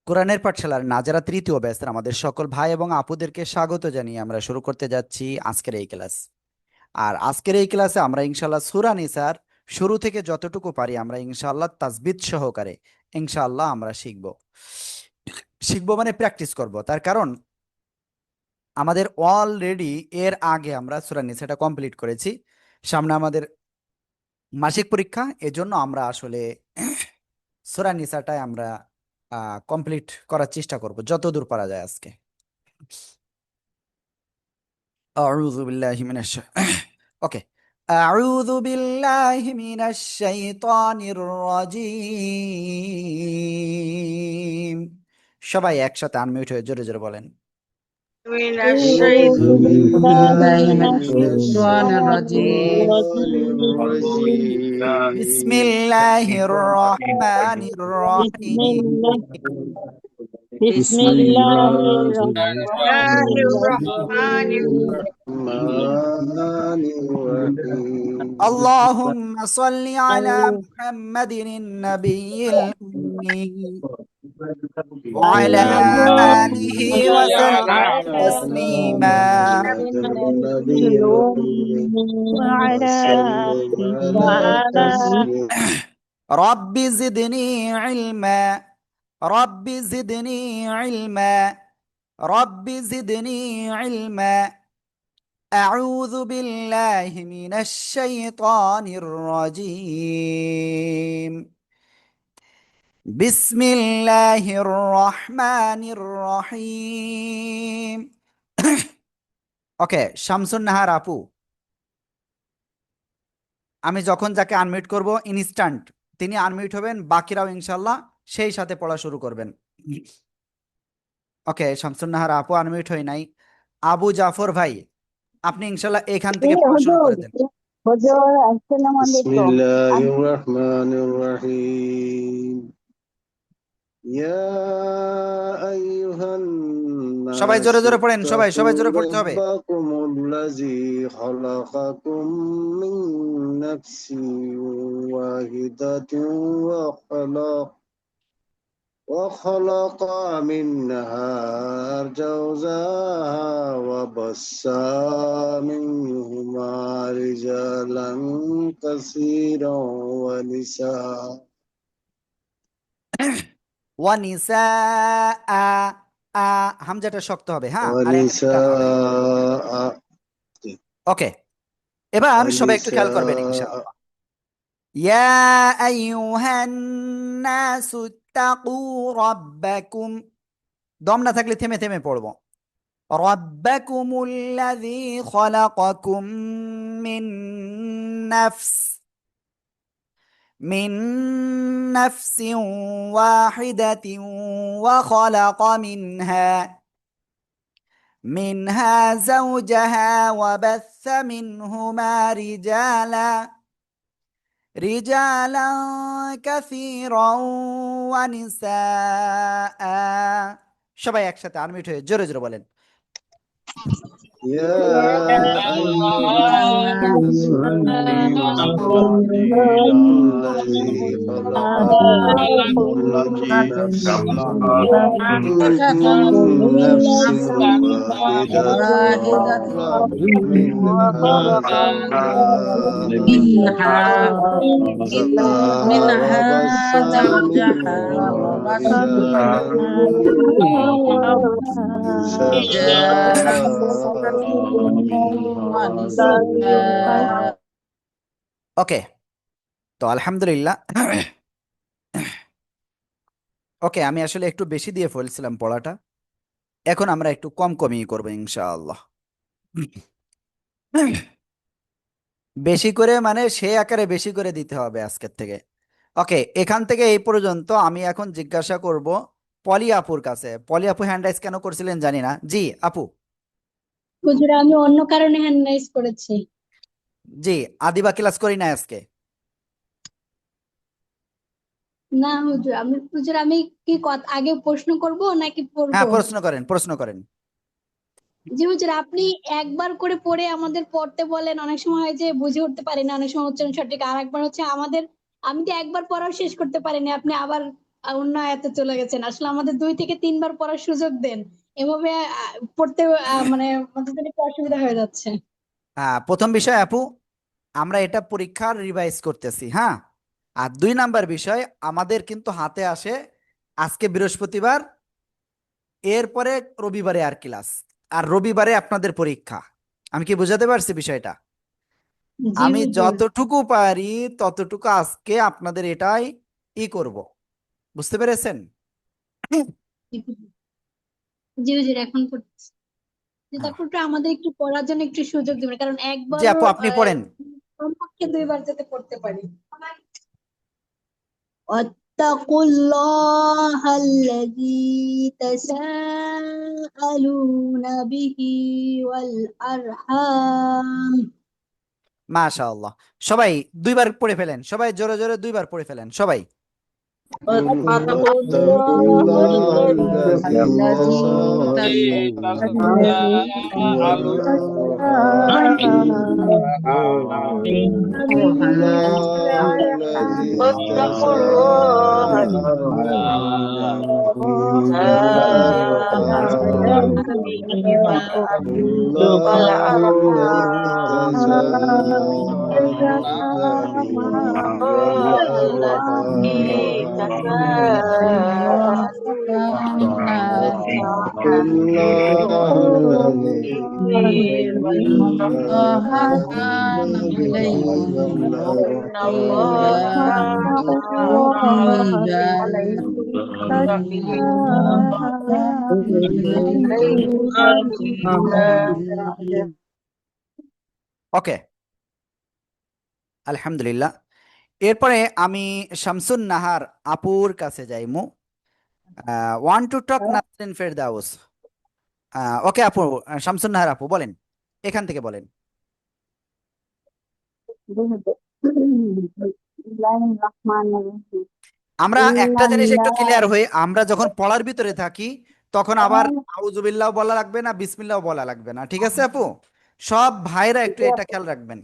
কোরআনের পাঠশালার নাজারা তৃতীয় ব্যাচের আমাদের সকল ভাই এবং আপুদেরকে স্বাগত জানিয়ে আমরা শুরু করতে যাচ্ছি আজকের এই ক্লাস। আর আজকের এই ক্লাসে আমরা ইনশাআল্লাহ সূরা নিসার শুরু থেকে যতটুকু পারি আমরা ইনশাআল্লাহ তাসবিত সহকারে ইনশাআল্লাহ আমরা শিখবো মানে প্র্যাকটিস করব। তার কারণ আমাদের অলরেডি এর আগে আমরা সূরা নিসাটা কমপ্লিট করেছি। সামনে আমাদের মাসিক পরীক্ষা, এজন্য আমরা আসলে সূরা নিসাটাই আমরা কমপ্লিট করার চেষ্টা করব যতদূর পারা যায় আজকে। أعوذ بالله من أوكي. أعوذ بالله من الشيطان الرجيم. সবাই একসাথে আনমিউট হয়ে জোরে জোরে বলেন। من أعوذ بالله من الشيطان الشيطان الرجيم الرجيم بسم الله الرحمن الرحيم. بسم الله الرحمن الله الرحمن الرحيم الرحمن اللهم صل على محمد النبي الأمي وعلى آله وسلم تسليما. وعلى رب زدني علما رب زدني علما رب زدني علما. أعوذ بالله من الشيطان الرجيم. بسم الله الرحمن الرحيم. ওকে, শামসুন নাহার আপু, আমি যখন যাকে আনমিউট করব ইনস্ট্যান্ট তিনি আনমিউট হবেন, বাকিরাও ইনশাল্লাহ সেই সাথে পড়া শুরু করবেন। ওকে, শামসুন নাহার আপু আনমিউট হয় নাই। আবু জাফর ভাই, আপনি ইনশাল্লাহ এখান থেকে পড়া শুরু করে দেন। আসসালামু بسم আলাইকুম। الله الرحمن الرحيم يا أيها সবাই الناس জোরে জোরে পড়েন, সবাই اتقوا জোরে পড়তে হবে। ربكم الذي خلقكم من نفس واحدة وخلق منها زوجها وبث منهما رجالا كثيرا ونساء ওয়ানিসা আ আ হামজাটা শক্ত হবে, হ্যাঁ, আর এখানে টান হবে। ونساء ওকে, এবার সবাই একটু খেয়াল করবেন ইনশাআল্লাহ। ইয়া আইয়ুহান নাসু তাকু রাব্বাকুম, দম না থাকলে থেমে থেমে পড়বো। রাব্বাকুমুল্লাযী খলাকাকুম মিন নাফস من نفس واحدة وخلق منها زوجها وبث منهما رجالا كثيرا ونساء. সবাই একসাথে আনমিউট হয়ে জোরে জোরে বলেন। يا أيها الناس اتقوا ربكم الذي خلقكم من نفس واحدة وخلق منها منها وبث زوجها وبث رجالا ونساء. ওকে, তো আলহামদুলিল্লাহ। ওকে, আমি আসলে একটু বেশি দিয়ে ফেলছিলাম পড়াটা, এখন আমরা একটু কম কমিয়ে করবো ইনশাআল্লাহ। বেশি করে মানে সে আকারে বেশি করে দিতে হবে আজকের থেকে। ওকে, এখান থেকে এই পর্যন্ত আমি এখন জিজ্ঞাসা করব পলি আপুর কাছে। পলি আপু হ্যান্ড রাইজ কেন করছিলেন জানি না। জি আপু। হুজুর, আমি অন্য কারণে হ্যান্ড রাইজ করেছি। জি, আদিবা ক্লাস করি না আজকে। না হুজুর, আমি কি আগে প্রশ্ন করব নাকি হ্যাঁ, পড়বো? প্রশ্ন করেন। জি হুজুর, আপনি একবার করে পড়ে আমাদের পড়তে বলেন, অনেক সময় হয় যে বুঝে উঠতে পারি না, অনেক সময় উচ্চারণ সঠিক, আর একবার হচ্ছে আমি তো একবার পড়াও শেষ করতে পারিনি, আপনি আবার অন্য আয়াতে চলে গেছেন। আসলে আমাদের 2 থেকে 3 বার পড়ার সুযোগ দেন। এভাবে পড়তে মানে আমাদের জন্য একটু অসুবিধা হয়ে যাচ্ছে। হ্যাঁ, প্রথম বিষয় আপু, আমরা এটা পরীক্ষার রিভাইজ করতেছি, হ্যাঁ। আর 2 নাম্বার বিষয়, আমাদের কিন্তু হাতে আসে আজকে বৃহস্পতিবার, এরপরে রবিবারে আর ক্লাস, আর রবিবারে আপনাদের পরীক্ষা। আমি কি বোঝাতে পারছি বিষয়টা? জি আমি হুজুর। যতটুকু পারি ততটুকু আজকে আপনাদের এটাই করব। বুঝতে পেরেছেন? জি হুজুর। জি হুজুর, এখন পড়তেছি। হ্যাঁ। তারপর একটু আমাদের একটু পড়ার জন্য একটু সুযোগ দিবেন, কারণ জি একবারও আপু, আপনি পড়েন। কমপক্ষে 2 বার যাতে পড়তে পারি। واتقوا الله الذي تساءلون به والأرحام। মাশাআল্লাহ। সবাই 2বার পড়ে ফেলেন, সবাই জোরে জোরে 2বার পড়ে ফেলেন সবাই। واتقوا الله الذي تساءلون واتقوا الله الذي واتقوا الله الذي كان عليكم ওকে, আলহামদুলিল্লাহ। এরপরে আমি শামসুন নাহার আপুর কাছে যাইমু। ওয়ান টু টক নাসরিন ফেরদাউস। ওকে আপু, শামসুন নাহার আপু বলেন, এখান থেকে বলেন। আমরা একটা জিনিস একটু ক্লিয়ার হই, আমরা যখন পড়ার ভিতরে থাকি তখন আবার আউজুবিল্লাহ বলা লাগবে না, বিসমিল্লাহ বলা লাগবে না, ঠিক আছে আপু? সব ভাইরা একটু এটা খেয়াল রাখবেন।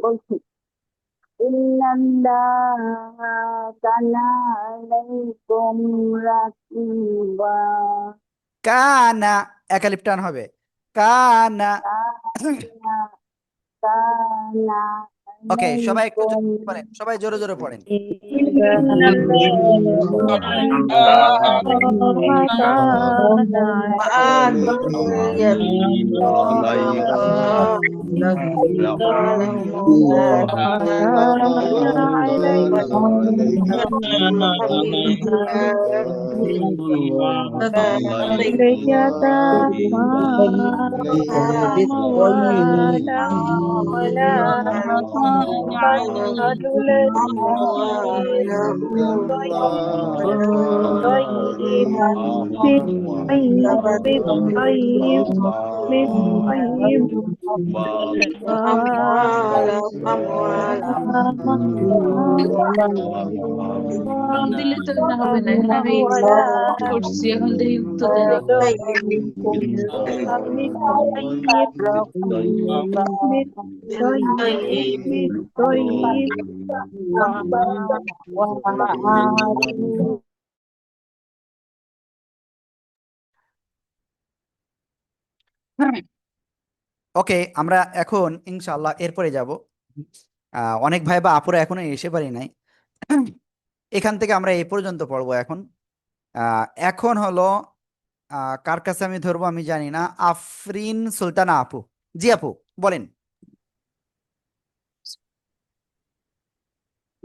বলছি ইন্নাল্লাহা কানা আলাইকুম রাকিবা। কানা, একালিপ টান হবে, কানা। কানা কানা ওকে, সবাই একটু জোরে আলাইকুম পড়েন, সবাই জোরে জোরে পড়েন। জবাব দিলে তো না হবে না, এখানে আমি করছি, এখন দেখি উত্তর দেন। ওকে, আমরা এখন ইনশাআল্লাহ এরপরে যাব। অনেক ভাই বা আপুরা এখনো এসে পারি নাই। এখান থেকে আমরা এই পর্যন্ত পড়বো এখন। এখন হলো কার কাছে আমি ধরবো আমি জানি না, আফরিন সুলতানা আপু। জি আপু বলেন।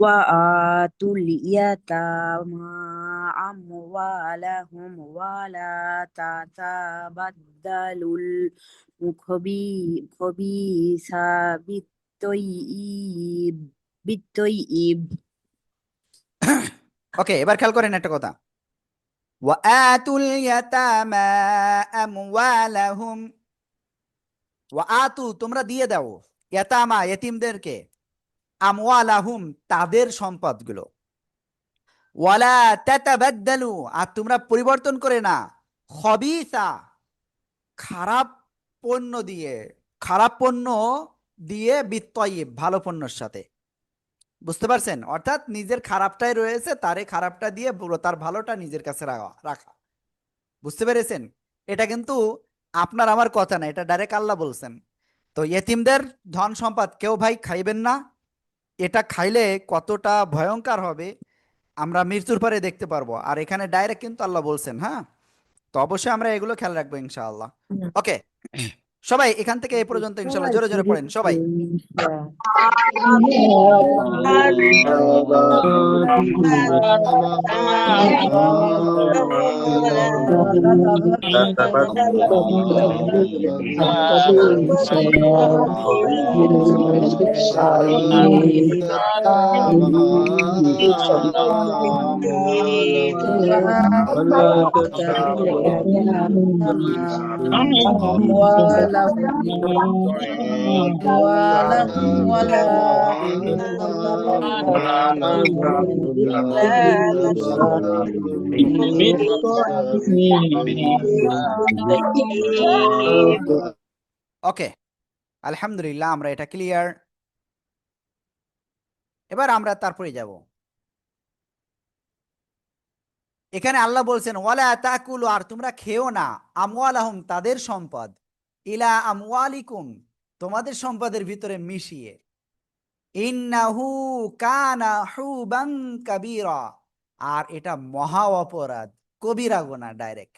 وآتوا اليتامى أموالهم ولا تتبدلوا الخبيث بالطيب. ওকে, এবার খেয়াল করেন একটা কথা। ওয়াআতুল ইয়াতামা আমওয়ালাহুম, ওয়াআতু তোমরা দিয়ে দাও, ইয়াতামা ইয়েতিমদেরকে, আমওয়ালাহুম তাদের সম্পদগুলো, ওয়ালা তাতাবাদ্দালু আর তোমরা পরিবর্তন করে না, খবিসা খারাপ পণ্য দিয়ে, খারাপ পণ্য দিয়ে, বিত্তয়িব ভালো পণ্যের সাথে। বুঝতে পারছেন? অর্থাৎ নিজের খারাপটাই রয়েছে, তারে খারাপটা দিয়ে তার ভালোটা নিজের কাছে রাখা। বুঝতে পেরেছেন? এটা কিন্তু আপনার আমার কথা না, এটা ডাইরেক্ট আল্লাহ বলছেন। তো ইয়েতিমদের ধন সম্পদ কেউ ভাই খাইবেন না। এটা খাইলে কতটা ভয়ঙ্কর হবে আমরা মৃত্যুর পরে দেখতে পারবো। আর এখানে ডাইরেক্ট কিন্তু আল্লাহ বলছেন, হ্যাঁ। তো অবশ্যই আমরা এগুলো খেয়াল রাখবো ইনশাআল্লাহ। ওকে, সবাই এখান থেকে এই পর্যন্ত ইনশাআল্লাহ জোরে জোরে পড়েন সবাই। أموالهم ولا ওকে, আলহামদুলিল্লাহ, আমরা এটা ক্লিয়ার। এবার আমরা তারপরে যাব। এখানে আল্লাহ বলছেন ওয়ালা তাকুলু, আর তোমরা খেও না, আমওয়ালাহুম, তাদের সম্পদ, ইলা আমওয়ালিকুম, তোমাদের সম্পদের ভিতরে মিশিয়ে, ইন্নাহু কানা হুবান কাবীরা, আর এটা মহা অপরাধ, কবিরা গুনাহ ডাইরেক্ট।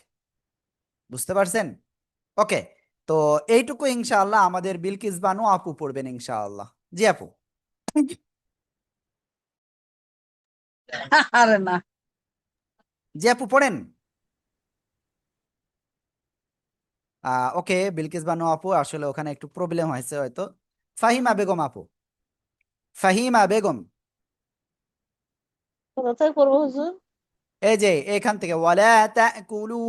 বুঝতে পারছেন? ওকে, তো এইটুকু ইনশাআল্লাহ আমাদের বিলকিস বানু আপু পড়বেন ইনশাআল্লাহ। জি আপু। আরে না জি আপু পড়েন। ওকে, বিলকিস বানু আপু আসলে ওখানে একটু প্রবলেম হয়েছে হয়তো। ফাহিমা বেগম আপু, ফাহিমা বেগম, কোথায় পড়বো হুজুর? এই যে এখান থেকে ওয়ালা তাকুলু।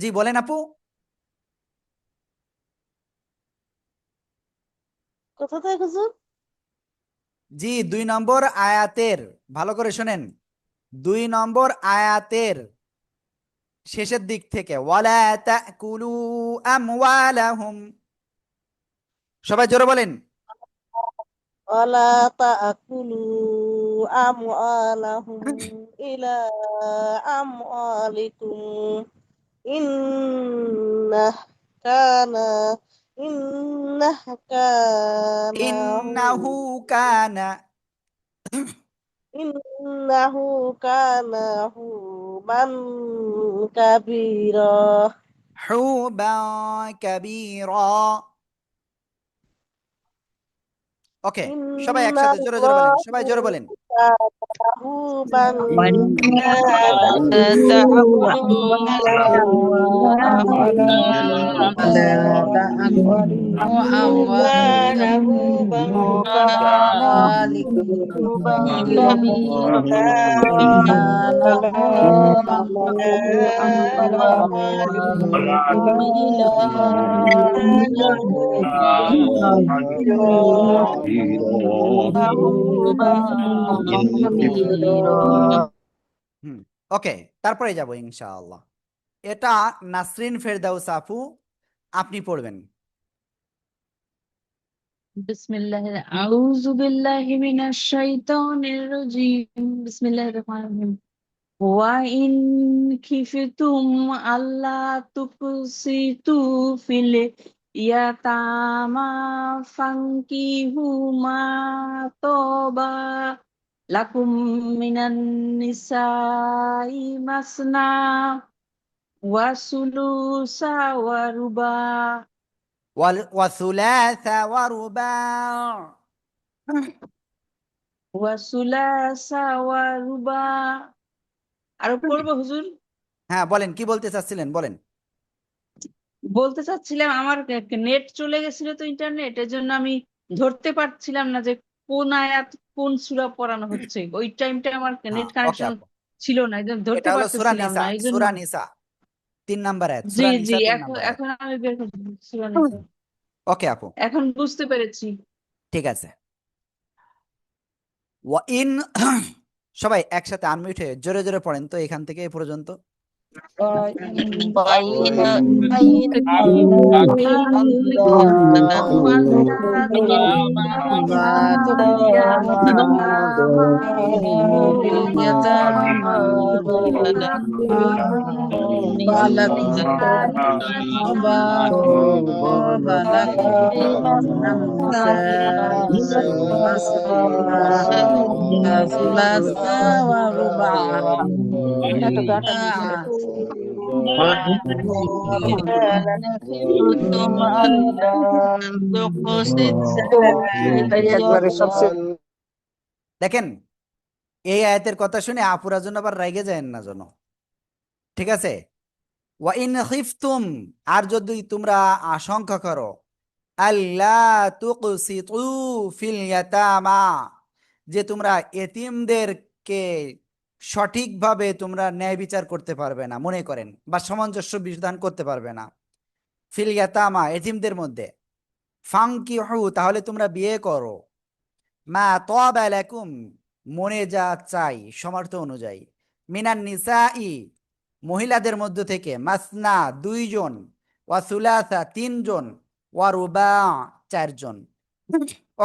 জি বলেন আপু। কোথা থেকে হুজুর? জি 2 নম্বর আয়াতের, ভালো করে শোনেন, 2 নম্বর আয়াতের শেষের দিক থেকে ওয়ালা তাকুলু আমওয়ালাহুম। সবাই জোরে বলেন। ওয়ালা তাকুলু আমওয়ালাহুম ইলা আমওয়ালিকুম ইন্নাহ কানা ইন্নাহ কানা ইন্নাহু কানা, ইন্নাহু কানা হুবান কাবীরা হুবান কাবীরা। ওকে, সবাই একসাথে জোরে জোরে বলেন, সবাই জোরে বলেন। হুবান হুম, ওকে, তারপরে যাব ইনশাআল্লাহ। এটা নাসরিন ফেরদাউস আপু, আপনি পড়বেন। বিসমিল্লাহির আউযু বিল্লাহি মিনাশ শাইতানির রাজিম। বিসমিল্লাহির রহমানির রহিম। ওয়া ইন খিফতুম আল্লা তুকসিতু ফিল ইয়াতামা ফানকিহু মা তাবা লাকুম মিনান নিসাই মাসনা ওয়া সুলুসা ওয়া রুবা ওয়াসুলাসা ওয়ারুবা। ওয়া সুলাসা ওয়া রুবা। আরো পড়বো হুজুর? হ্যাঁ বলেন, কি বলতে চাচ্ছিলেন বলেন। বলতে চাচ্ছিলাম আমার নেট চলে গেছিল তো, ইন্টারনেট, এর জন্য আমি ধরতে পারছিলাম না যে কোন আয়াত কোন সূরা পড়ানো হচ্ছে। ওই টাইমটা আমার হ্যাঁ নেট ওকে কানেকশন আপু, ছিল না, এই জন্য ধরতে এটা হলো সূরা পারতেছিলাম নিসা, না, এই জন্য। সূরা নিসা 3 নম্বর আয়াত, জি সূরা জি, নিসা 3 এখন নম্বর আয়াত। এখন আমি বের করছি সূরা নিসা। ওকে আপু, এখন বুঝতে পেরেছি। ঠিক আছে। ওয়া ইন, সবাই একসাথে আনমিউট হয়ে জোরে জোরে পড়েন তো এখান থেকে এ পর্যন্ত। وإن خفتم ألا تقسطوا দেখেন এই আয়াতের কথা শুনে আপুরা জন্য আবার রেগে যায় না যেন, ঠিক আছে? ওয়া ইন খিফতুম, আর যদি তোমরা আশঙ্কা করো, আল্লা তুকসিতু ফিল ইয়াতামা, যে তোমরা এতিমদেরকে সঠিকভাবে তোমরা ন্যায় বিচার করতে পারবে না, মনে করেন, বা সামঞ্জস্য বিধান করতে পারবে না ফিল ইয়াতামা, এতিমদের মধ্যে, ফাংকিহু, তাহলে তোমরা বিয়ে করো, মা তাবা লাকুম, মনে যা চাই সমর্থ অনুযায়ী, মিনান নিসাই, মহিলাদের মধ্য থেকে, মাসনা, দুইজন, ওয়া সুলাসা, তিনজন, ওয়া রুবা, চারজন।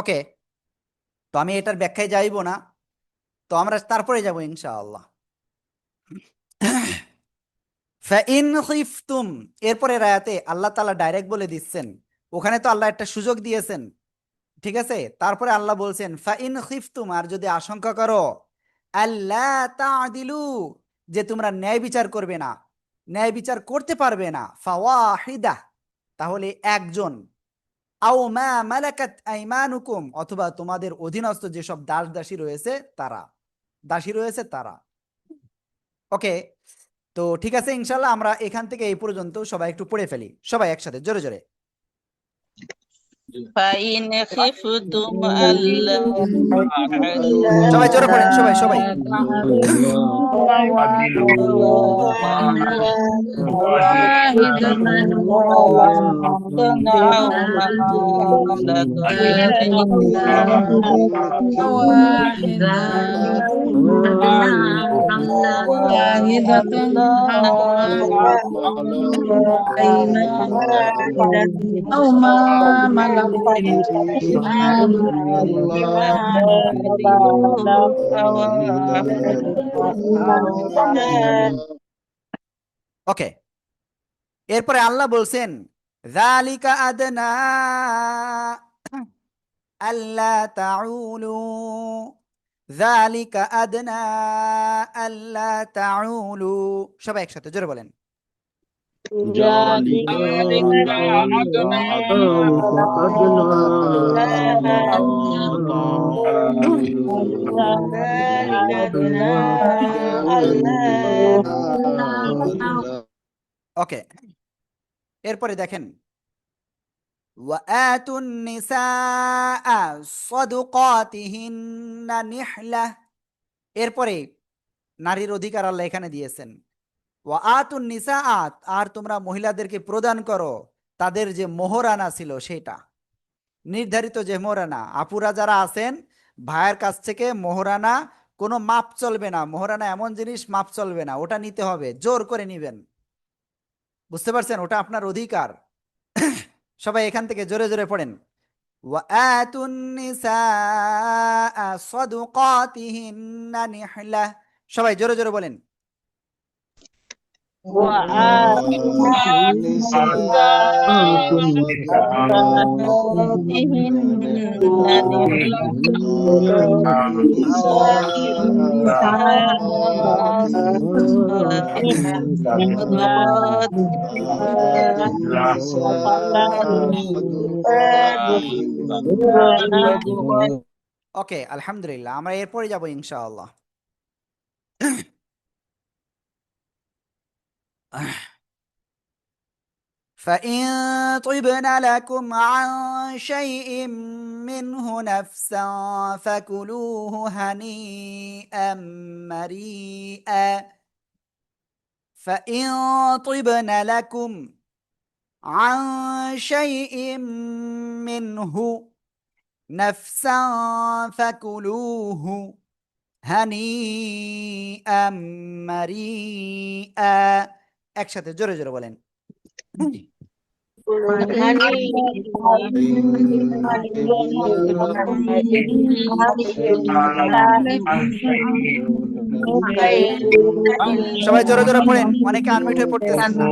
ওকে, তো আমি এটার ব্যাখ্যায় যাইব না, তো আমরা তারপরে যাব ইনশাআল্লাহ। ফাইন খিফতুম, এরপরে আয়াতে আল্লাহ তাআলা ডাইরেক্ট বলে দিচ্ছেন, ওখানে তো আল্লাহ একটা সুযোগ দিয়েছেন, ঠিক আছে? তারপরে আল্লাহ বলছেন ফাইন খিফতুম, আর যদি আশঙ্কা করো, আল্লাহ তাদিলু, যে তোমরা ন্যায় বিচার করবে না, ন্যায় বিচার করতে পারবে না, ফাওয়াহিদা, তাহলে একজন, আও মা মালাকাত আইমানুকুম, অথবা তোমাদের অধীনস্থ যেসব দাস দাসী রয়েছে তারা, দাসী রয়েছে তারা। ওকে, তো ঠিক আছে, ইনশাল্লাহ আমরা এখান থেকে এই পর্যন্ত সবাই একটু পড়ে ফেলি, সবাই একসাথে জোরে জোরে। فإن خفتم ألا সবাই জোরে পড়েন, সবাই সবাই। أو ما ملكت ওকে, এরপরে আল্লাহ বলছেন যালিকা আদনা আল্লা তাউলু, যালিকা আদনা আল্লা তাউলু, সবাই একসাথে জোরে বলেন। ওকে, এরপরে দেখেন ওয়াআতুন নিসাআ সাদুকাতিহিন্না নিহলাহ, এরপরে নারীর অধিকার আল্লাহ এখানে দিয়েছেন। ওয়াআতুন নিসাআত, আর তোমরা মহিলাদেরকে প্রদান করো তাদের যে মোহরানা ছিল সেটা, নির্ধারিত যে মোহরানা, আপুরা যারা আছেন ভাইয়ের কাছ থেকে মোহরানা কোনো মাপ চলবে না, মোহরানা এমন জিনিস মাপ চলবে না, ওটা নিতে হবে, জোর করে নিবেন, বুঝতে পারছেন? ওটা আপনার অধিকার। সবাই এখান থেকে জোরে জোরে পড়েন, ওয়াআতুন নিসাআ সাদুকাতিহিন্না নিহলাহ, সবাই জোরে জোরে বলেন। ওকে, আলহামদুলিল্লাহ, আমরা এরপরে যাব ইনশাআল্লাহ। فإن طبن لكم عن شيء منه نفسا فكلوه هنيئا مريئا، فإن طبن لكم عن شيء منه نفسا فكلوه هنيئا مريئا, একসাথে জোরে জোরে বলেন। সবাই জোরে জোরে পড়েন, অনেকে আনমিউট হয়ে পড়তেছেন না।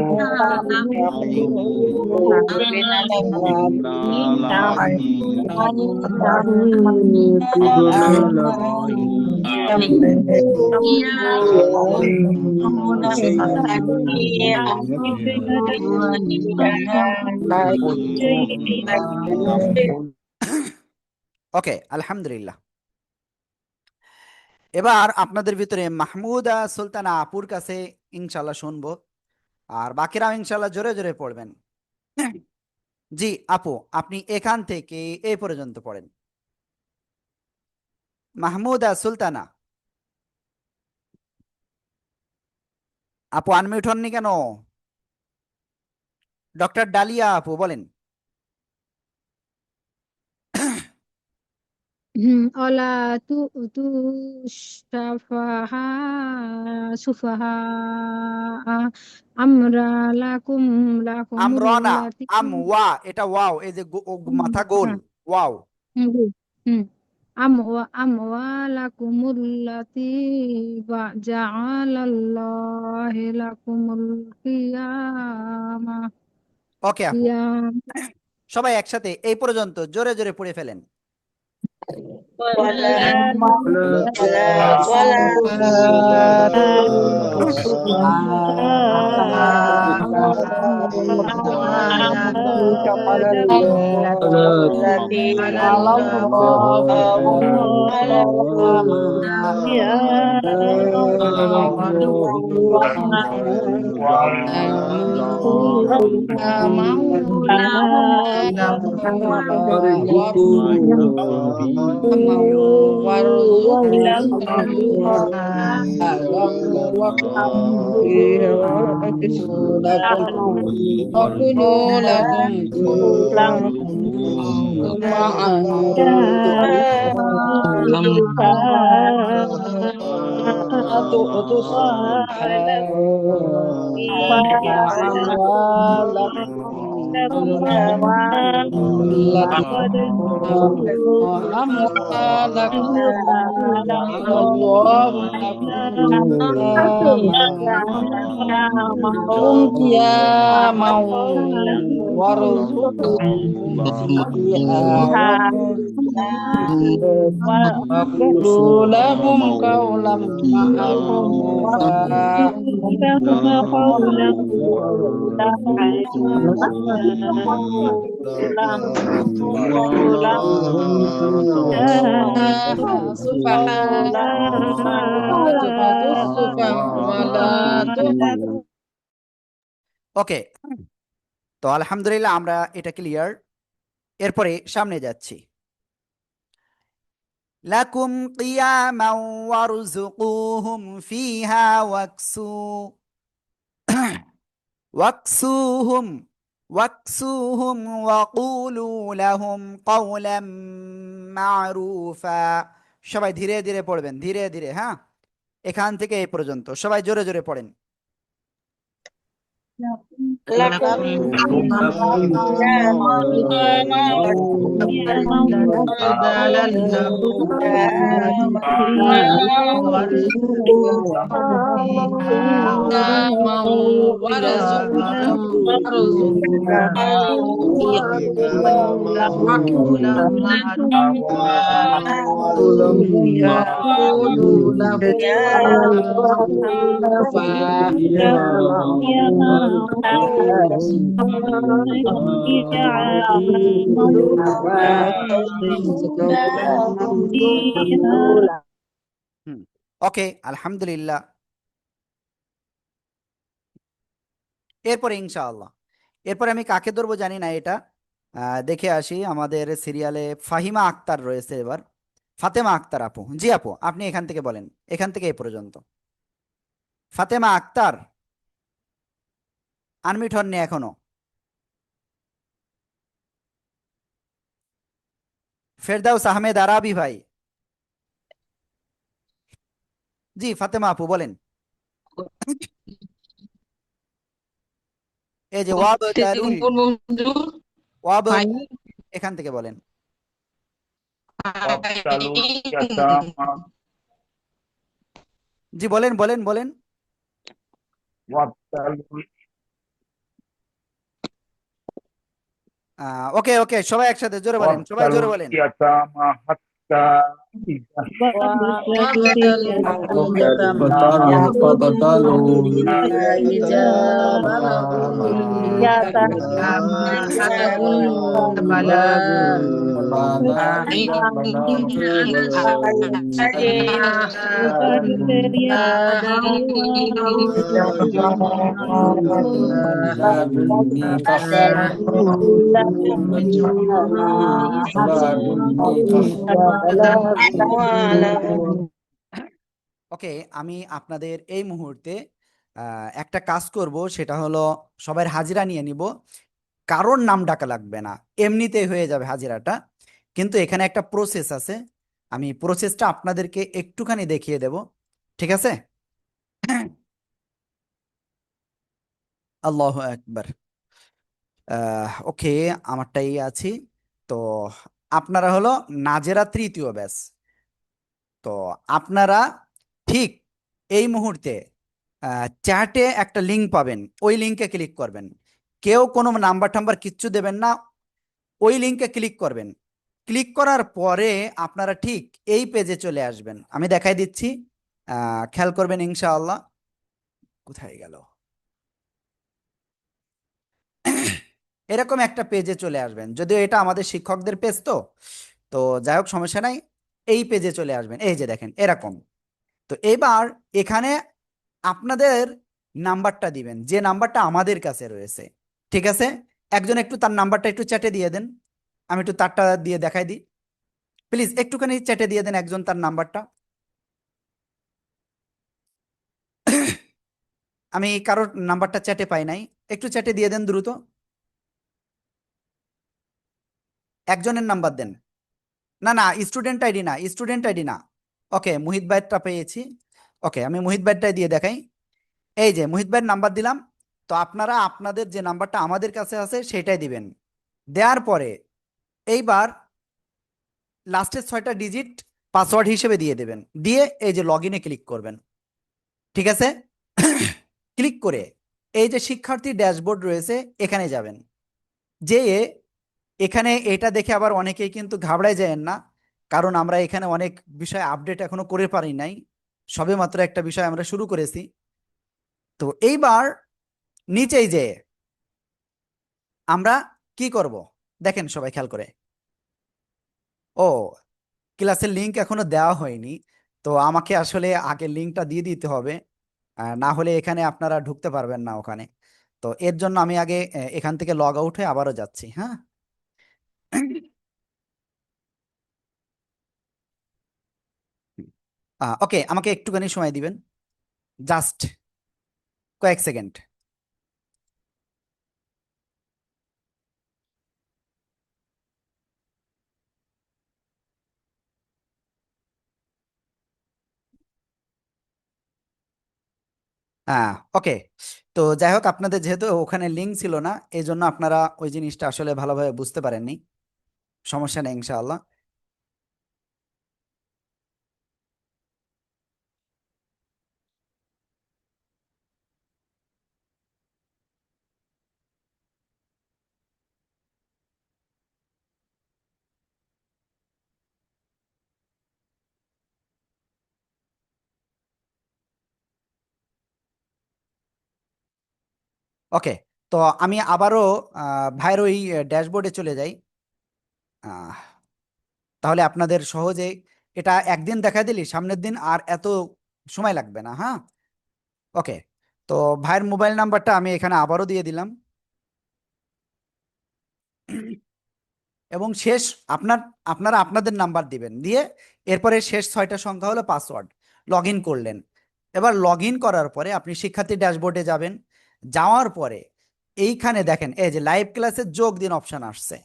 ওকে, আলহামদুলিল্লাহ। এবার আপনাদের ভিতরে মাহমুদা সুলতানা আপুর কাছে ইনশাল্লাহ শুনবো, আর বাকিরাও ইনশাল্লাহ জোরে জোরে পড়বেন। জি আপু, আপনি এখান থেকে এই পর্যন্ত পড়েন। মাহমুদা সুলতানা আপু আনমিউট হননি কেন? ডক্টর ডালিয়া আপু বলেন। ওলা তু তু সাফাহা সুফাহা আমরা লাকুম আমরানা, লাকুমুল্লাতি ওয়া, এটা ওয়াও, এই যে মাথা গোল, হ্যাঁ, ওয়াও। হুম, হুম। আমওয়ালাকুমুল্লাতি জাআলাল্লাহু লাকুমুল কিয়ামা ওকে আপু, কিয়াম সবাই একসাথে এই পর্যন্ত জোরে জোরে পড়ে ফেলেন। وكلوا لكم تؤتوا السفهاء أموالكم الله لكم قياما وارزقوهم فيها وقولوا لهم قولا معروفا سفهاء تؤتوا السفهاء ولا تؤتوا ওকে, তো আলহামদুলিল্লাহ আমরা এটা ক্লিয়ার। এরপরে সামনে যাচ্ছি। লাকুম কিয়ামান ওয়ারযুকুহুম ফিহা ওয়াকসুহুম ওয়াকসুহুম ওয়াকুলু লাহুম কাওলাম মা'রুফা। সবাই ধীরে ধীরে পড়বেন, ধীরে ধীরে, হ্যাঁ, এখান থেকে এই পর্যন্ত সবাই জোরে জোরে পড়েন। ওকে, আলহামদুলিল্লাহ। এরপরে ইনশাআল্লাহ, এরপরে আমি কাকে ধরবো জানি না, এটা দেখে আসি। আমাদের সিরিয়ালে ফাহিমা আক্তার রয়েছে, এবার ফাতেমা আক্তার আপু। জি আপু, আপনি এখান থেকে বলেন, এখান থেকে এই পর্যন্ত। ফাতেমা আক্তার আনমিউট হননি এখনো। ফেরদাউস আহমেদ আরাবি ভাই। জি ফাতেমা আপু বলেন। এই যে ওয়াবতালুল, কোন মঞ্জুর ওয়াব হয়নি এখান থেকে বলেন। وابتلوا اليتامى জি বলেন বলেন বলেন। وابتلوا ওকে ওকে, সবাই একসাথে জোরে বলেন, সবাই জোরে বলেন। اليتامى حتى إذا ওকে, আমি আপনাদের এই মুহূর্তে একটা কাজ করব, সেটা হলো সবার হাজিরা নিয়ে নিব। কারোর নাম ডাকা লাগবে না, এমনিতেই হয়ে যাবে হাজিরাটা। কিন্তু এখানে একটা প্রসেস আছে, আমি প্রসেসটা আপনাদেরকে একটুখানি দেখিয়ে দেব, ঠিক আছে? আল্লাহু আকবার। ওকে, আমারটাই আছি। তো আপনারা হলো নাজেরা তৃতীয় ব্যাচ। তো আপনারা ঠিক এই মুহূর্তে চ্যাটে একটা লিংক পাবেন, ওই লিংকে ক্লিক করবেন। কেউ কোনো নাম্বার টাম্বার কিচ্ছু দেবেন না, ওই লিংকে ক্লিক করবেন। ক্লিক করার পরে আপনারা ঠিক এই পেজে চলে আসবেন। আমি দেখাই দিচ্ছি, খেয়াল করবেন ইনশাআল্লাহ। কোথায় গেল? এরকম একটা পেজে চলে আসবেন, যদিও এটা আমাদের শিক্ষকদের পেজ, তো তো যাই হোক সমস্যা নাই, এই পেজে চলে আসবেন। এই যে দেখেন এরকম। তো এবার এখানে আপনাদের নাম্বারটা দিবেন, যে নাম্বারটা আমাদের কাছে রয়েছে, ঠিক আছে? একজন একটু তার নাম্বারটা একটু চ্যাটে দিয়ে দেন, আমি একটু তারটা দিয়ে দেখাই দিই। প্লিজ একটুখানি চ্যাটে দিয়ে দেন একজন তার নাম্বারটা। আমি কারোর নাম্বারটা চ্যাটে পাই নাই, একটু চ্যাটে দিয়ে দেন দ্রুত। একজনের নাম্বার দেন। না না, স্টুডেন্ট আইডি না, স্টুডেন্ট আইডি না। ওকে, মুহিত ভাইয়েরটা পেয়েছি। ওকে, আমি মুহিত ভাইয়েরটাই দিয়ে দেখাই। এই যে মুহিত ভাইয়ের নাম্বার দিলাম। তো আপনারা আপনাদের যে নাম্বারটা আমাদের কাছে আছে সেটাই দিবেন। দেওয়ার পরে এইবার লাস্টের 6টা ডিজিট পাসওয়ার্ড হিসেবে দিয়ে দেবেন, দিয়ে এই যে লগ ইনে ক্লিক করবেন, ঠিক আছে? ক্লিক করে এই যে শিক্ষার্থী ড্যাশবোর্ড রয়েছে এখানে যাবেন। যেয়ে এখানে এটা দেখে আবার অনেকেই কিন্তু ঘাবড়ায় যায়েন না, কারণ আমরা এখানে অনেক বিষয় আপডেট এখনো করে পারি নাই, সবে মাত্র একটা বিষয় আমরা শুরু করেছি। তো এইবার নিচেই যে আমরা কি করব দেখেন, সবাই খেয়াল করে। ও, ক্লাসের লিংক এখনো দেওয়া হয়নি, তো আমাকে আসলে আগে লিংকটা দিয়ে দিতে হবে, না হলে এখানে আপনারা ঢুকতে পারবেন না ওখানে। তো এর জন্য আমি আগে এখান থেকে লগ আউট হয়ে আবারও যাচ্ছি। হ্যাঁ, ওকে, আমাকে একটুখানি সময় দিবেন, জাস্ট কয়েক সেকেন্ড। ওকে, তো যাই হোক, আপনাদের যেহেতু ওখানে লিঙ্ক ছিল না, এই জন্য আপনারা ওই জিনিসটা আসলে ভালোভাবে বুঝতে পারেননি। সমস্যা নেই ইনশাআল্লাহ। ওকে, তো আমি আবারও ভাইয়ের ওই ড্যাশবোর্ডে চলে যাই। আহ, তাহলে আপনাদের সহজে এটা একদিন দেখা দিলি, সামনের দিন আর এত সময় লাগবে না। হ্যাঁ, ওকে, তো ভাইয়ের মোবাইল নাম্বারটা আমি এখানে আবারও দিয়ে দিলাম। এবং শেষ আপনারা আপনাদের নাম্বার দিবেন, দিয়ে এরপরে শেষ 6টা সংখ্যা হলো পাসওয়ার্ড। লগ ইন করলেন। এবার লগ ইন করার পরে আপনি শিক্ষার্থী ড্যাশবোর্ডে যাবেন। যাওয়ার পরে এইখানে দেখেন এই যে লাইভ ক্লাসে যোগ দিন অপশন আসছে।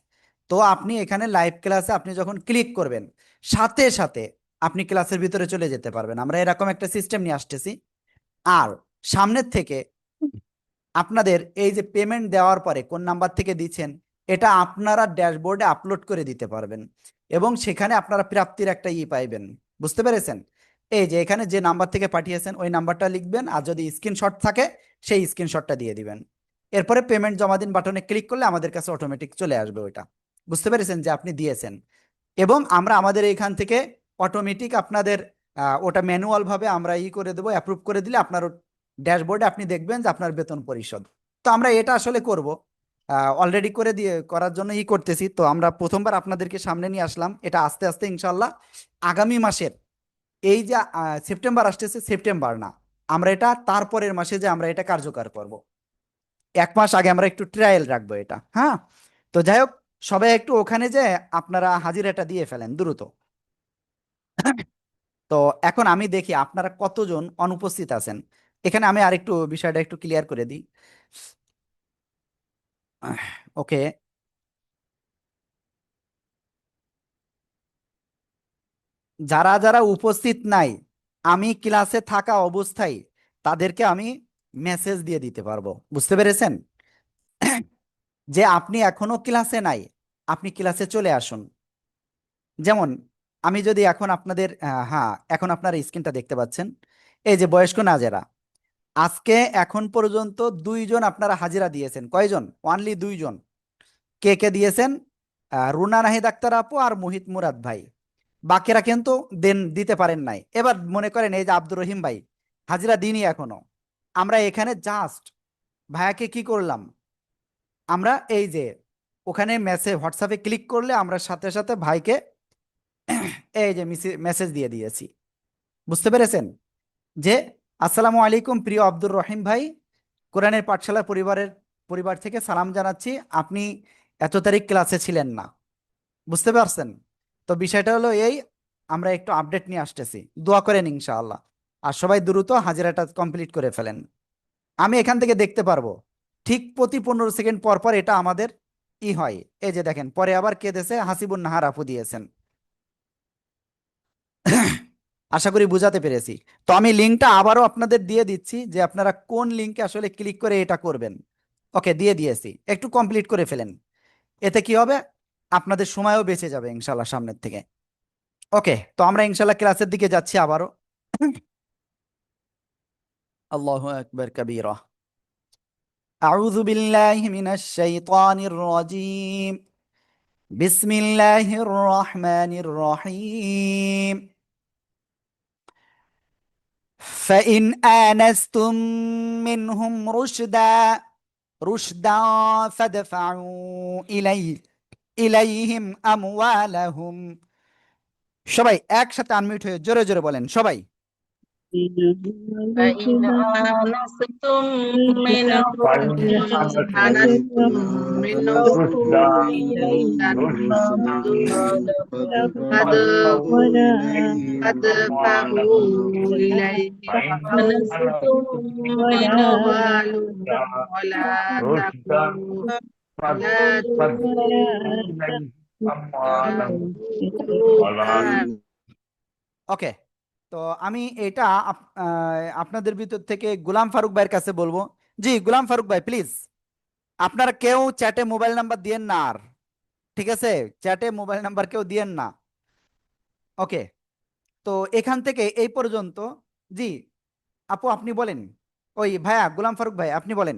তো আপনি এখানে লাইভ ক্লাসে আপনি যখন ক্লিক করবেন, সাথে সাথে আপনি ক্লাসের ভিতরে চলে যেতে পারবেন। আমরা এরকম একটা সিস্টেম নিয়ে আসতেছি। আর সামনের থেকে আপনাদের এই যে পেমেন্ট দেওয়ার পরে কোন নাম্বার থেকে দিচ্ছেন এটা আপনারা ড্যাশবোর্ডে আপলোড করে দিতে পারবেন এবং সেখানে আপনারা প্রাপ্তির একটা পাইবেন। বুঝতে পেরেছেন? এই যে এখানে যে নাম্বার থেকে পাঠিয়েছেন ওই নাম্বারটা লিখবেন, আর যদি স্ক্রিনশট থাকে সেই স্ক্রিনশটটা দিয়ে দিবেন। এরপরে পেমেন্ট জমা দিন বাটনে ক্লিক করলে আমাদের কাছে অটোমেটিক চলে আসবে ওইটা। বুঝতে পেরেছেন যে আপনি দিয়েছেন, এবং আমরা আমাদের এখান থেকে অটোমেটিক আপনাদের ওটা ম্যানুয়াল ভাবে আমরা করে দেবো, অ্যাপ্রুভ করে দিলে আপনার ড্যাশবোর্ডে আপনি দেখবেন যে আপনার বেতন পরিশোধ। তো আমরা এটা আসলে করব, অলরেডি করে দিয়ে করার জন্য করতেছি। তো আমরা প্রথমবার আপনাদেরকে সামনে নিয়ে আসলাম, এটা আস্তে আস্তে ইনশাল্লাহ আগামী মাসের এই যে সেপ্টেম্বর আসতেছে, সেপ্টেম্বর না, আমরা এটা তারপরের মাসে যে আমরা এটা কার্যকর করব। 1 মাস আগে আমরা একটু ট্রায়াল রাখবো এটা, হ্যাঁ। তো যাই হোক, সবাই একটু ওখানে যে আপনারা হাজিরাটা দিয়ে ফেলেন দ্রুত। তো এখন আমি দেখি আপনারা কতজন অনুপস্থিত আছেন। এখানে আমি আরেকটু বিষয়টা একটু ক্লিয়ার করে দিই। ওকে, যারা যারা উপস্থিত নাই, আমি ক্লাসে থাকা অবস্থায় তাদেরকে আমি মেসেজ দিয়ে দিতে পারবো। বুঝতে পেরেছেন? যে আপনি এখনো ক্লাসে নাই, আপনি ক্লাসে চলে আসুন। যেমন আমি যদি এখন আপনাদের হ্যাঁ, এখন আপনারা স্ক্রিনটা দেখতে পাচ্ছেন, এই যে বয়স্ক নাজেরা, আজকে এখন পর্যন্ত 2 জন আপনারা হাজিরা দিয়েছেন। কয়জন? অনলি 2 জন। কে কে দিয়েছেন? রুনা নাহিদ আক্তার আপু আর মোহিত মুরাদ ভাই। বাকিরা কিন্তু দিতে পারেন নাই। এবার মনে করেন এই যে আব্দুর রহিম ভাই হাজিরা দিনই এখনো। আমরা এখানে জাস্ট ভাইয়াকে কি করলাম, আমরা এই যে ওখানে মেসেজ হোয়াটসঅ্যাপে ক্লিক করলে আমরা সাথে সাথে ভাইকে এই যে মেসেজ দিয়ে দিয়েছি। বুঝতে পেরেছেন? যে আসসালামু আলাইকুম প্রিয় আব্দুর রহিম ভাই, কোরআনের পাঠশালা পরিবার থেকে সালাম জানাচ্ছি, আপনি এত তারিখ ক্লাসে ছিলেন না। বুঝতে পারছেন? তো বিষয়টা হলো এই, আমরা একটু আপডেট নিয়ে আসতেছি, দোয়া করেন ইনশাআল্লাহ। আর সবাই দ্রুত হাজিরাটা কমপ্লিট করে ফেলেন। আমি এখান থেকে দেখতে পারবো ঠিক প্রতি 15 সেকেন্ড পর পর এটা আমাদের হয়। এই যে দেখেন, পরে আবার কে দিয়েছে? হাসিবুন নাহার আপু দিয়েছেন। আশা করি বুঝাতে পেরেছি। তো আমি লিঙ্কটা আবারও আপনাদের দিয়ে দিচ্ছি যে আপনারা কোন লিঙ্কে আসলে ক্লিক করে এটা করবেন। ওকে, দিয়ে দিয়েছি, একটু কমপ্লিট করে ফেলেন। এতে কি হবে? আপনাদের সময়ও বেঁচে যাবে ইনশাল্লাহ সামনের থেকে। ওকে, তো আমরা ইনশাল্লাহ ক্লাসের দিকে যাচ্ছি আবারও। আল্লাহু আকবার কাবীরা। আউযু বিল্লাহি মিনাশ শাইতানির রাজীম। বিসমিল্লাহির রহমানির রহিম। فإن آنستم منهم رشدا فادفعوا إليهم أموالهم। সবাই একসাথে আনমিউট হয়ে জোরে জোরে বলেন সবাই। فإن آنستم منهم فإن آنستم منهم رشدا فادفعوا إليهم آنستم منهم ولا تقولوا ওকে, তো আমি এটা আপনাদের ভিতর থেকে গোলাম ফারুক ভাইয়ের কাছে বলবো। জি গোলাম ফারুক ভাই প্লিজ, আপনারা কেউ চ্যাটে মোবাইল নাম্বার দিয়েন না আর, ঠিক আছে? চ্যাটে মোবাইল নাম্বার কেউ দিয়েন না। ওকে, তো এখান থেকে এই পর্যন্ত। জি আপু আপনি বলেন, ওই ভাইয়া গোলাম ফারুক ভাই আপনি বলেন।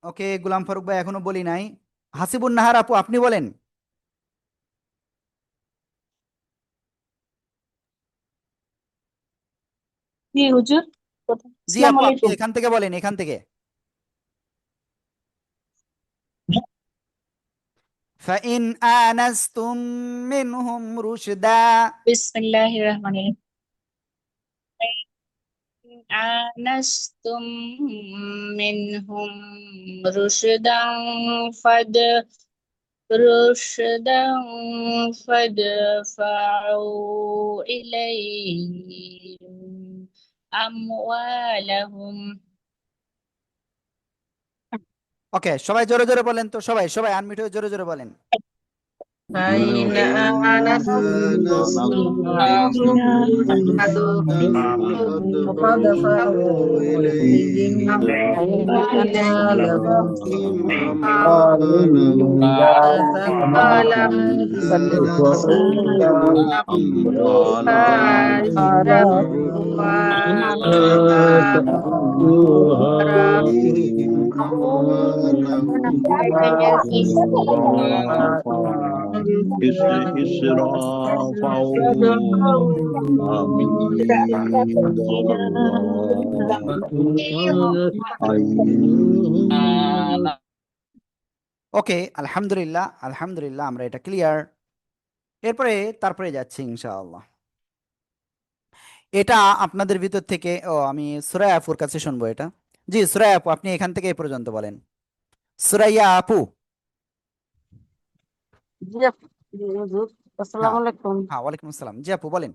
ওকে, গোলাম ফারুক ভাই এখনো বলি নাই। হাসিবুন নাহার আপু আপনি বলেন। জি হুজুর। জি আসসালামু আপু আপনি আলাইকুম। এখান থেকে বলেন, এখান থেকে। فإن آنستم منهم رشدا। বিসমিল্লাহির রহমানির রহিম। আনাস্তুম মিনহুম রুশদান ফাদ রুশদান ফাদফাউ ইলাইহিম আমওয়ালাহুম। ওকে, সবাই জোরে জোরে বলেন তো, সবাই সবাই আনমিউট হয়ে জোরে জোরে বলেন। فإن آنستم فقد فروا إليهم أموالهم فآتوها إسرافا عند الله ওকে, আলহামদুলিল্লাহ, আলহামদুলিল্লাহ, আমরা এটা ক্লিয়ার। এরপরে তারপরে যাচ্ছি ইনশাআল্লাহ। এটা আপনাদের ভিতর থেকে, আমি সুরাইয়া আপুর কাছে শুনবো এটা। জি সুরাইয়া আপু, আপনি এখান থেকে এই পর্যন্ত বলেন। সুরাইয়া আপু। জি জি হুজুর, আসসালামু হ্যাঁ আলাইকুম। হ্যাঁ, ওয়ালাইকুম আসসালাম। জি আপু বলেন।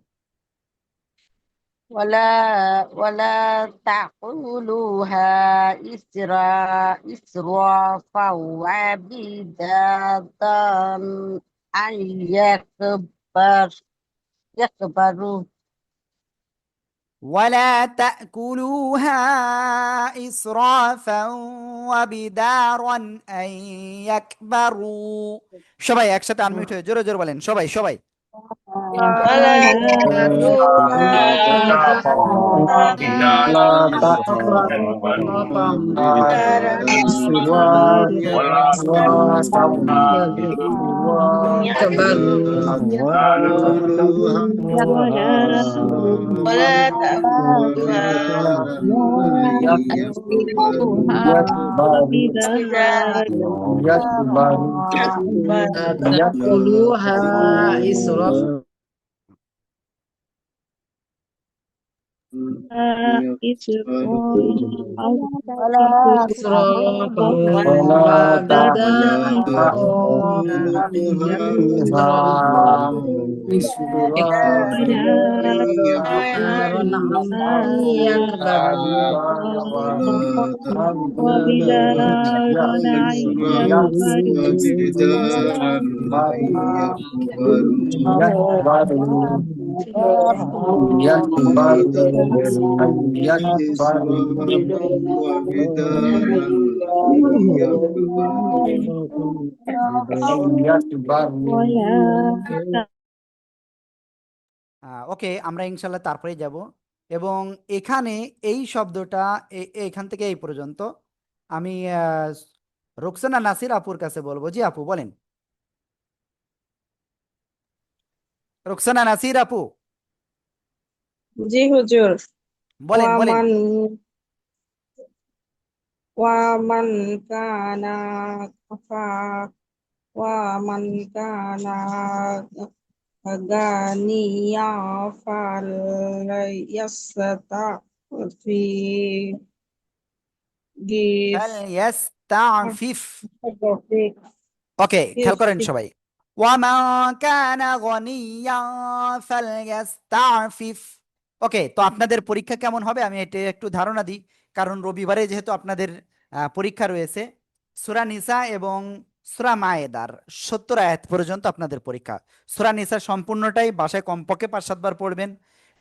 ولا ولا تأكلوها إسرافا وبدارا أن يكبروا. ولا تأكلوها إسرافا وبدارا أن يكبروا। সবাই একসাথে আনমিউট হয়ে জোরে জোরে বলেন, সবাই সবাই। ولا تأكلوها إسرافا ওকে, আমরা ইনশাল্লাহ তারপরে যাব। এবং এখানে এই শব্দটা এখান থেকে এই পর্যন্ত আমি রোকসানা নাসির আপুর কাছে বলবো। জি আপু বলেন। রোকসানা নাসির আপু জি হুজুর। বলেন বলেন। ওয়ামান কানা ফা ওয়ামান কানা গানিয়া ফাল ইয়াস্তাফি ফালইয়াস্তাফিফ। ওকে, খেয়াল করেন সবাই। ওয়ামা কানা গনিয়া ফালইয়াস্তাফিফ। ওকে, তো আপনাদের পরীক্ষা কেমন হবে আমি এটা একটু ধারণা দিই, কারণ রবিবারে যেহেতু আপনাদের পরীক্ষা রয়েছে। সূরা নিসা এবং সূরা মায়েদার 70 আয়াত পর্যন্ত আপনাদের পরীক্ষা। সূরা নিসা সম্পূর্ণটাই বাসায় কমপক্ষে 5-7 বার পড়বেন,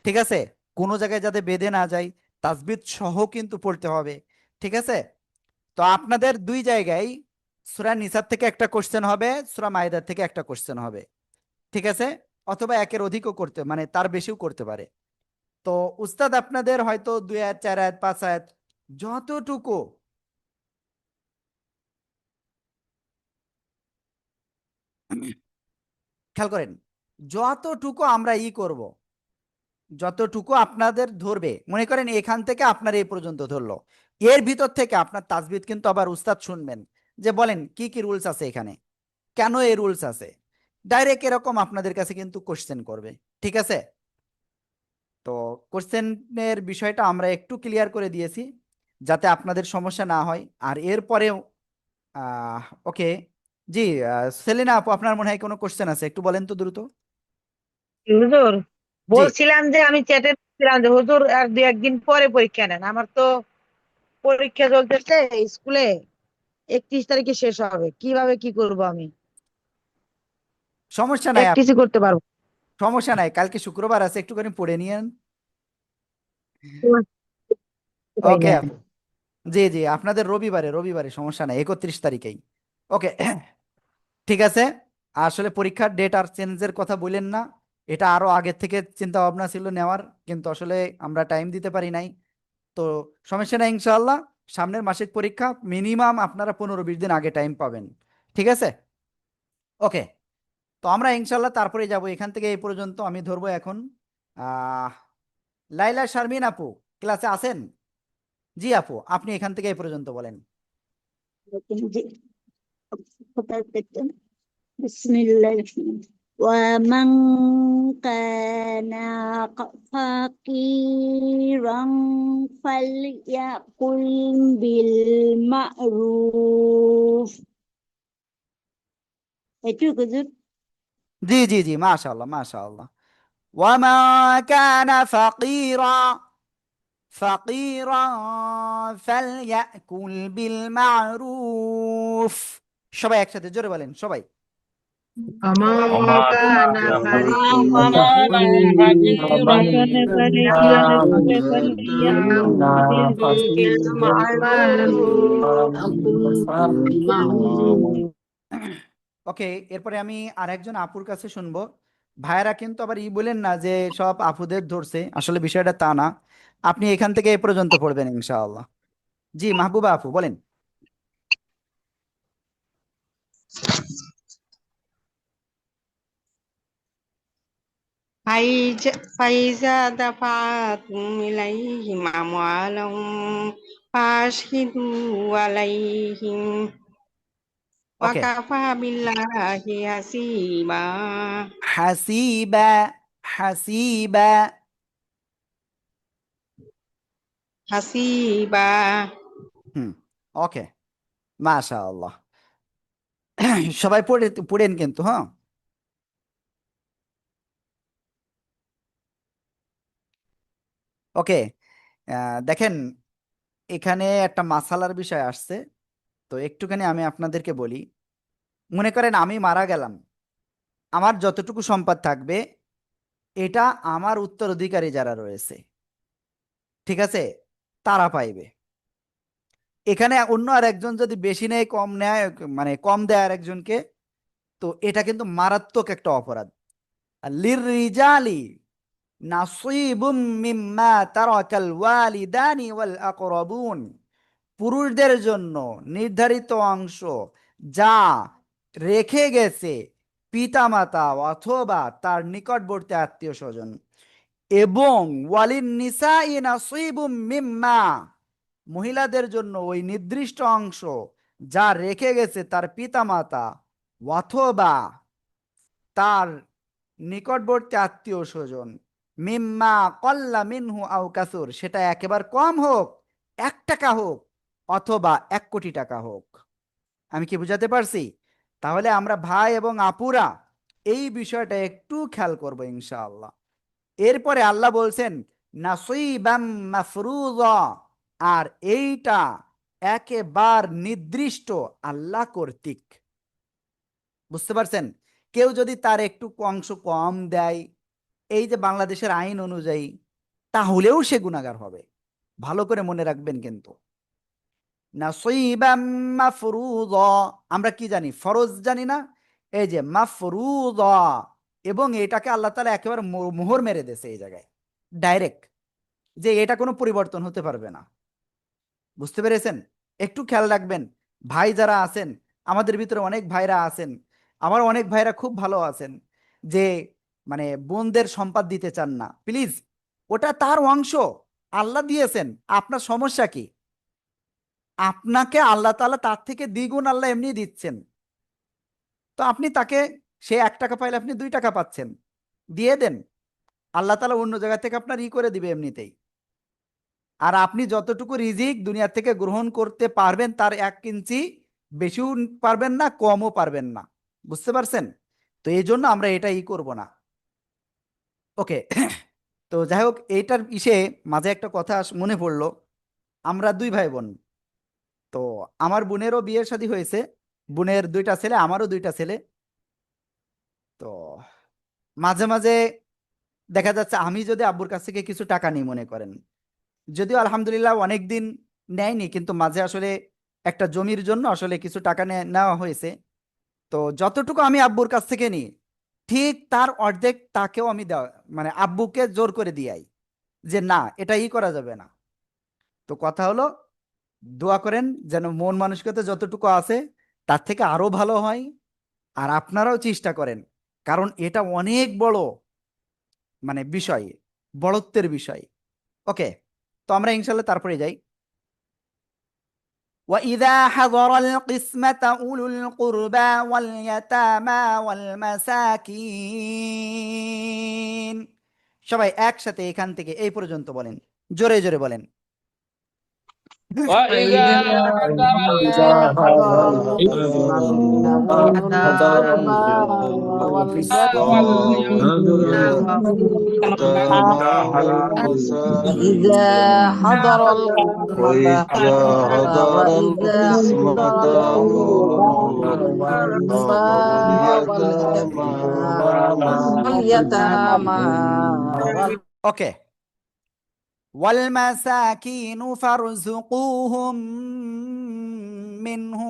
ঠিক আছে? কোনো জায়গায় যাতে বেঁধে না যায়, তাসবিদ সহ কিন্তু পড়তে হবে, ঠিক আছে? তো আপনাদের দুই জায়গায় সূরা নিসার থেকে একটা কোশ্চেন হবে, সূরা মায়েদার থেকে একটা কোশ্চেন হবে, ঠিক আছে? অথবা একের অধিকও করতে, মানে তার বেশিও করতে পারে। তো উস্তাদ আপনাদের হয়তো 2 আয়াত, 4 আয়াত, 5 আয়াত, যতটুকু খেয়াল করেন, যতটুকু আমরা করব, যতটুকু আপনাদের ধরবে, মনে করেন এখান থেকে আপনার এই পর্যন্ত ধরলো, এর ভিতর থেকে আপনার তাসবিদ কিন্তু আবার উস্তাদ শুনবেন যে বলেন কি কি রুলস আছে এখানে, কেন এই রুলস আছে, ডাইরেক্ট এরকম আপনাদের কাছে কিন্তু কোশ্চেন করবে, ঠিক আছে? তো কোশ্চেনের বিষয়টা আমরা একটু ক্লিয়ার করে দিয়েছি যাতে আপনাদের সমস্যা না হয়। আর এরপরেও ওকে, জি সেলিনা আপু, আপনার মনে হয় কোনো কোশ্চেন আছে, একটু বলেন তো দ্রুত। হুজুর জি বলছিলাম যে আমি চ্যাটে ছিলাম যে হুজুর আর 2-1 দিন পরে পরীক্ষা নেন, আমার তো পরীক্ষা চলতেছে স্কুলে, 31 তারিখে শেষ হবে, কিভাবে কি করব আমি? সমস্যা নাই প্র্যাকটিসই করতে পারবো। সমস্যা নাই, কালকে শুক্রবার আছে, একটুখানি পড়ে নিয়েন। পারি ওকে না। আপু, জি জি, আপনাদের রবিবারে রবিবারে সমস্যা নাই, 31 তারিখেই। ওকে, ঠিক আছে। আসলে পরীক্ষার ডেট আর চেঞ্জের কথা বললেন না, এটা আরো আগের থেকে চিন্তা ভাবনা ছিল নেওয়ার, কিন্তু আসলে আমরা টাইম দিতে পারি নাই। তো সমস্যা নাই, ইনশাআল্লাহ সামনের মাসিক পরীক্ষা মিনিমাম আপনারা 15-20 দিন আগে টাইম পাবেন। ঠিক আছে, ওকে। তো আমরা ইনশাআল্লাহ তারপরে যাব, এখান থেকে এই পর্যন্ত আমি ধরবো এখন। আহ লাইলা শারমিন আপু ক্লাসে আছেন? জি আপু, আপনি এখান থেকে এই পর্যন্ত বলেন। ومن كان فقيرا فليأكل بالمعروف. এটুকু হুজুর। জি জি জি, মাশাআল্লাহ মাশাআল্লাহ। ওয়ামা কানা ফাকিরা ফাকিরা ফালইয়াকুল বিল মারুফ। সবাই একসাথে জোরে বলেন সবাই। ومن وما كان كان مريضا ওকে, এরপরে আমি আরেকজন আপুর কাছে শুনবো। ভাইয়েরা কিন্তু আবার বলেন না যে সব আপুদের ধরছে, আসলে বিষয়টা তা না। আপনি এখান থেকে এ পর্যন্ত পড়বেন ইনশাআল্লাহ। জি মাহবুবা আপু বলেন। فإذا دفعتم إليهم أموالهم فأشهدوا عليهم ওকে, وكفى بالله حسيبا. হাসিবা হাসিবা। হাসিবা। হুম, ওকে, মাশাআল্লাহ। সবাই পড়েন কিন্তু, হ্যাঁ। ওকে, দেখেন এখানে একটা মাসালার বিষয় আসছে, তো একটুখানি আমি আপনাদেরকে বলি। মনে করেন আমি মারা গেলাম, আমার যতটুকু সম্পদ থাকবে এটা আমার উত্তরাধিকারী যারা রয়েছে, ঠিক আছে, তারা পাইবে। এখানে অন্য আর একজন যদি বেশি নেয় কম নেয়, মানে কম দেয় আর একজনকে, তো এটা কিন্তু মারাত্মক একটা অপরাধ। আর লির রিজালি নাসিবুম মিম্মা তারাকাল ওয়ালিদানি ওয়াল আকরাবুন। পুরুষদের জন্য নির্ধারিত অংশ যা রেখে গেছে পিতামাতা অথবা তার নিকটবর্তী আত্মীয় স্বজন, এবং ওয়ালিন নিসাই নাসিবুম মিম্মা, মহিলাদের জন্য ওই নির্দিষ্ট অংশ যা রেখে গেছে তার পিতামাতা অথবা তার নিকটবর্তী আত্মীয় স্বজন, মিম্মা কল্লা মিনহু আও কাসুর, সেটা একেবারে কম হোক, 1 টাকা হোক অথবা 1 কোটি টাকা হোক। আমি কি বুঝাতে পারছি? তাহলে আমরা ভাই এবং আপুরা এই বিষয়টা একটু খেয়াল করবো ইনশাআল্লাহ। এরপরে আল্লাহ বলছেন নাসিবাম মাফরুযা, আর এইটা একেবার নির্দিষ্ট আল্লাহ কর্তৃক। বুঝতে পারছেন? কেউ যদি তার একটু অংশ কম দেয়, এই যে বাংলাদেশের আইন অনুযায়ী, তাহলেও সে গুনাহগার হবে। ভালো করে মনে রাখবেন কিন্তু। নাসিবাম মাফরুযা, আমরা কি জানি? ফরজ জানি না? এই যে মাফরুযা, এবং এটাকে আল্লাহ তাআলা একেবারে মোহর মেরে দিয়েছে এই জায়গায় ডাইরেক্ট, যে এটা কোনো পরিবর্তন হতে পারবে না। বুঝতে পেরেছেন? একটু খেয়াল রাখবেন। ভাই যারা আছেন, আমাদের ভিতরে অনেক ভাইরা আছেন, আমার অনেক ভাইরা খুব ভালো আছেন, যে মানে বোনদের সম্পদ দিতে চান না। প্লিজ, ওটা তার অংশ, আল্লাহ দিয়েছেন, আপনার সমস্যা কি? আপনাকে আল্লাহ তাআলা তার থেকে দ্বিগুণ আল্লাহ এমনি দিচ্ছেন, তো আপনি তাকে, সে 1 টাকা পাইলে আপনি 2 টাকা পাচ্ছেন, দিয়ে দেন। আল্লাহ তাআলা অন্য জায়গা থেকে আপনার করে দিবে এমনিতেই। আর আপনি যতটুকু রিজিক দুনিয়া থেকে গ্রহণ করতে পারবেন তার 1 ইঞ্চি বেশিও পারবেন না, কমও পারবেন না। বুঝতে পারছেন? তো এই জন্য আমরা এটা করব না। ওকে। তো যাই হোক, এইটার মাঝে একটা কথা মনে পড়লো। আমরা 2 ভাই বোন, তো আমার বোনেরও বিয়ে শাদী হয়েছে, বোনের 2টা ছেলে, আমারও 2টা ছেলে। তো মাঝে মাঝে দেখা যাচ্ছে আমি যদি আব্বুর কাছ থেকে কিছু টাকা নিই মনে করেন, যদিও আলহামদুলিল্লাহ অনেক দিন নেয়নি, কিন্তু মাঝে আসলে একটা জমির জন্য আসলে কিছু টাকা নেওয়া হয়েছে। তো যতটুকু আমি আব্বুর কাছ থেকে নিই, ঠিক তার অর্ধেক তাকেও আমি দেওয়া, মানে আব্বুকে জোর করে দিয়াই যে না, এটা করা যাবে না। তো কথা হলো, দোয়া করেন যেন মন মানসিকতা যতটুকু আছে তার থেকে আরো ভালো হয়। আর আপনারাও চেষ্টা করেন, কারণ এটা অনেক বড় মানে বিষয়, বড়ত্বের বিষয়। ওকে, তো আমরা ইনশাল্লাহ তারপরে যাই। وإذا حضر القسمة أولو القربى واليتامى والمساكين। সবাই একসাথে এখান থেকে এই পর্যন্ত বলেন, জোরে জোরে বলেন। وإذا حضر إذا حضر القسمة أولو حضر القربى وإذا حضر القسمة وإذا حضر القربى واليتامى ওকে, والمساكين فارزقوهم منه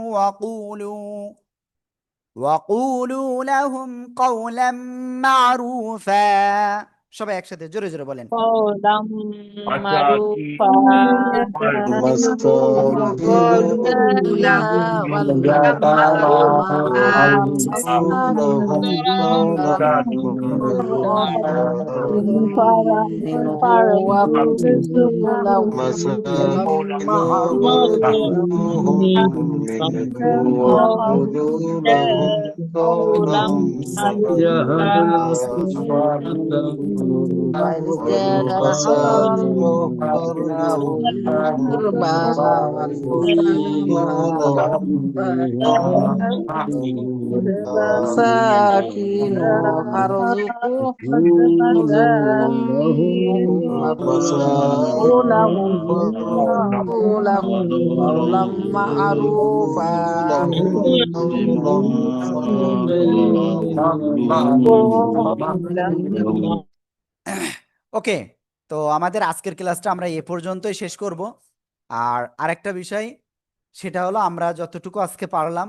وقولوا لهم قولا معروفا। সবাই একসাথে জোরে জোরে বলেন। قولا معروفا مساكين فارزقوهم لهم قولا معروفا ওকে, তো আমাদের আজকের ক্লাসটা আমরা এ পর্যন্তই শেষ করব। আর আরেকটা বিষয়, সেটা হলো আমরা যতটুকু আজকে পারলাম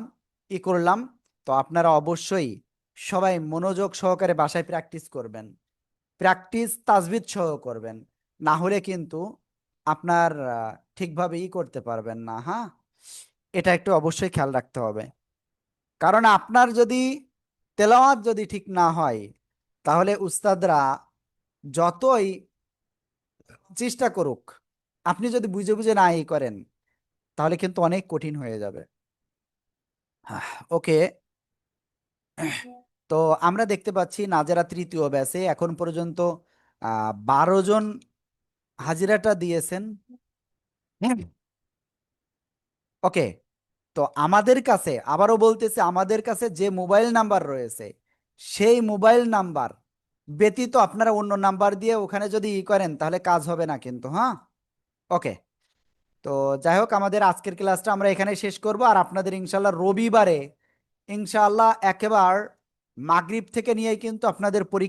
করলাম। তো আপনারা অবশ্যই সবাই মনোযোগ সহকারে বাসায় প্র্যাকটিস করবেন, প্র্যাকটিস তাজবিদ সহ করবেন, না হলে কিন্তু আপনার ঠিকভাবে করতে পারবেন না। হ্যাঁ, এটা একটু অবশ্যই খেয়াল রাখতে হবে, কারণ আপনার যদি তেলাওয়াত যদি ঠিক না হয়, তাহলে উস্তাদরা যতই চেষ্টা করুক, আপনি যদি বুঝে বুঝে না করেন, তাহলে কিন্তু অনেক কঠিন হয়ে যাবে। ওকে, তো আমরা দেখতে পাচ্ছি নাজেরা তৃতীয় ব্যাচে এখন পর্যন্ত 12 জন হাজিরাটা দিয়েছেন। ওকে, তো আমাদের কাছে আবারও বলতেছে, আমাদের কাছে যে মোবাইল নাম্বার রয়েছে সেই মোবাইল নাম্বার ব্যতীত আপনারা অন্য নাম্বার দিয়ে ওখানে যদি করেন তাহলে কাজ হবে না কিন্তু। হ্যাঁ, ওকে, তো যাই হোক, আমাদের আজকের ক্লাসটা আমরা এখানে শেষ করব। আর আপনাদের ইনশাল্লাহ রবিবারে ইনশাআল্লাহ একেবারে মাগরিব থেকে নিয়ে কিন্তু আপনাদের পরীক্ষা